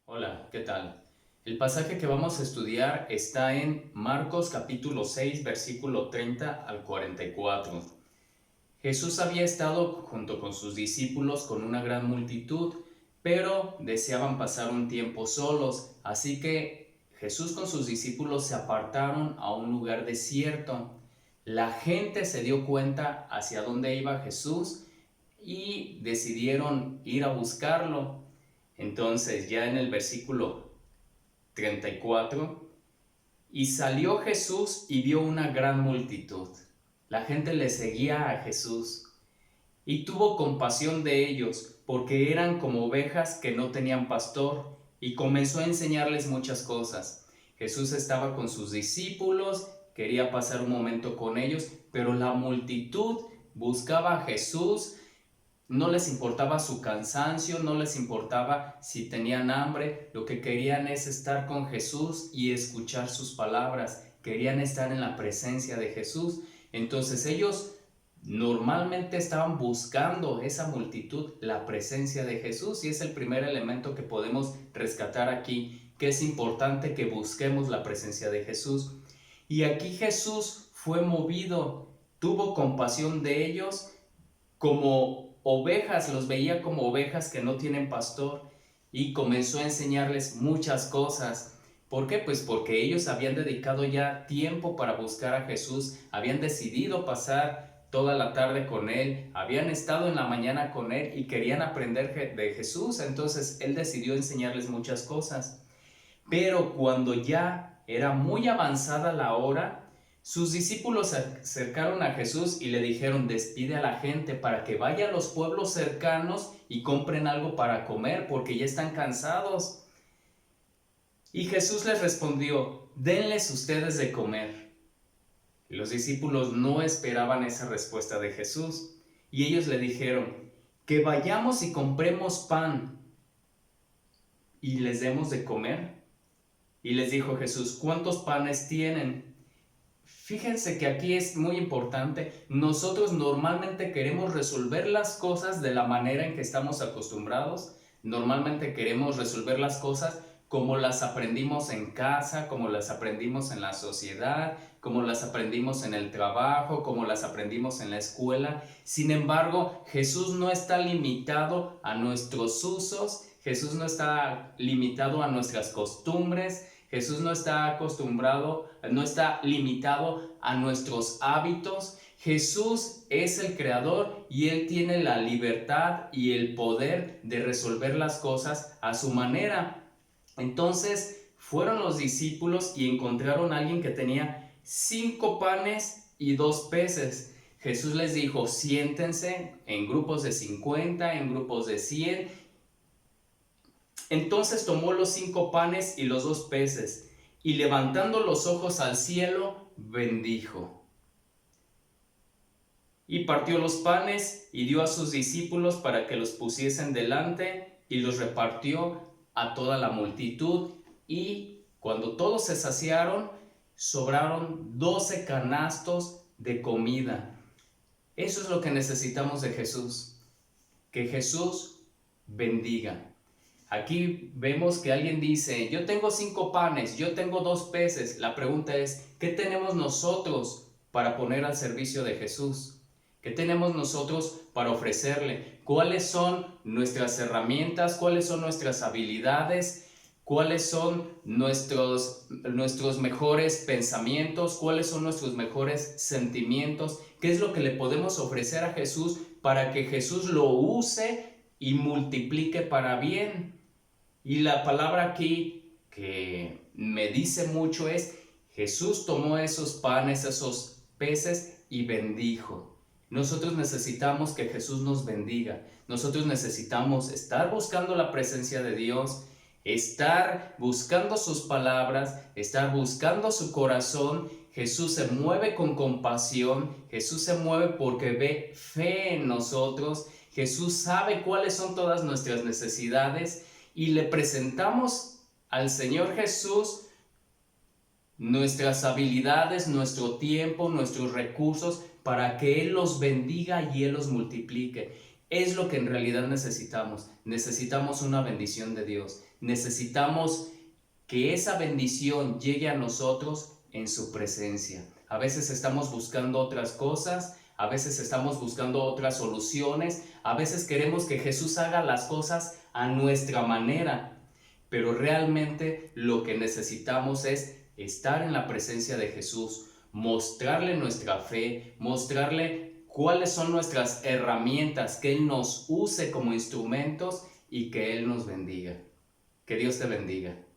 Hola, ¿qué tal? El pasaje que vamos a estudiar está en Marcos capítulo 6, versículo 30 al 44. Jesús había estado junto con sus discípulos con una gran multitud, pero deseaban pasar un tiempo solos, así que Jesús con sus discípulos se apartaron a un lugar desierto. La gente se dio cuenta hacia dónde iba Jesús y decidieron ir a buscarlo. Entonces, ya en el versículo 34, y salió Jesús y vio una gran multitud. La gente le seguía a Jesús y tuvo compasión de ellos, porque eran como ovejas que no tenían pastor, y comenzó a enseñarles muchas cosas. Jesús estaba con sus discípulos, quería pasar un momento con ellos, pero la multitud buscaba a Jesús. No les importaba su cansancio, no les importaba si tenían hambre, lo que querían es estar con Jesús y escuchar sus palabras, querían estar en la presencia de Jesús. Entonces ellos normalmente estaban buscando esa multitud, la presencia de Jesús, y es el primer elemento que podemos rescatar aquí, que es importante que busquemos la presencia de Jesús. Y aquí Jesús fue movido, tuvo compasión de ellos como ovejas, los veía como ovejas que no tienen pastor, y comenzó a enseñarles muchas cosas. ¿Por qué? Pues porque ellos habían dedicado ya tiempo para buscar a Jesús, habían decidido pasar toda la tarde con Él, habían estado en la mañana con Él y querían aprender de Jesús. Entonces Él decidió enseñarles muchas cosas. Pero cuando ya era muy avanzada la hora, sus discípulos se acercaron a Jesús y le dijeron: despide a la gente para que vaya a los pueblos cercanos y compren algo para comer, porque ya están cansados. Y Jesús les respondió: denles ustedes de comer. Y los discípulos no esperaban esa respuesta de Jesús, y ellos le dijeron: que vayamos y compremos pan y les demos de comer. Y les dijo Jesús: ¿cuántos panes tienen? Fíjense que aquí es muy importante. Nosotros normalmente queremos resolver las cosas de la manera en que estamos acostumbrados. Normalmente queremos resolver las cosas como las aprendimos en casa, como las aprendimos en la sociedad, como las aprendimos en el trabajo, como las aprendimos en la escuela. Sin embargo, Jesús no está limitado a nuestros usos, Jesús no está limitado a nuestras costumbres, Jesús no está acostumbrado, no está limitado a nuestros hábitos. Jesús es el creador y Él tiene la libertad y el poder de resolver las cosas a su manera. Entonces fueron los discípulos y encontraron a alguien que tenía 5 panes y 2 peces. Jesús les dijo: siéntense en grupos de 50, en grupos de 100. Entonces tomó los 5 panes y los 2 peces, y levantando los ojos al cielo, bendijo. Y partió los panes y dio a sus discípulos para que los pusiesen delante, y los repartió a toda la multitud. Y cuando todos se saciaron, sobraron 12 canastos de comida. Eso es lo que necesitamos de Jesús, que Jesús bendiga. Aquí vemos que alguien dice: yo tengo 5 panes, yo tengo 2 peces. La pregunta es: ¿qué tenemos nosotros para poner al servicio de Jesús? ¿Qué tenemos nosotros para ofrecerle? ¿Cuáles son nuestras herramientas? ¿Cuáles son nuestras habilidades? ¿Cuáles son nuestros mejores pensamientos? ¿Cuáles son nuestros mejores sentimientos? ¿Qué es lo que le podemos ofrecer a Jesús para que Jesús lo use y multiplique para bien? Y la palabra aquí que me dice mucho es: Jesús tomó esos panes, esos peces y bendijo. Nosotros necesitamos que Jesús nos bendiga. Nosotros necesitamos estar buscando la presencia de Dios, estar buscando sus palabras, estar buscando su corazón. Jesús se mueve con compasión, Jesús se mueve porque ve fe en nosotros. Jesús sabe cuáles son todas nuestras necesidades y le presentamos al Señor Jesús nuestras habilidades, nuestro tiempo, nuestros recursos, para que Él los bendiga y Él los multiplique. Es lo que en realidad necesitamos. Necesitamos una bendición de Dios. Necesitamos que esa bendición llegue a nosotros en su presencia. A veces estamos buscando otras cosas, a veces estamos buscando otras soluciones, a veces queremos que Jesús haga las cosas a nuestra manera, pero realmente lo que necesitamos es estar en la presencia de Jesús, mostrarle nuestra fe, mostrarle cuáles son nuestras herramientas, que Él nos use como instrumentos y que Él nos bendiga. Que Dios te bendiga.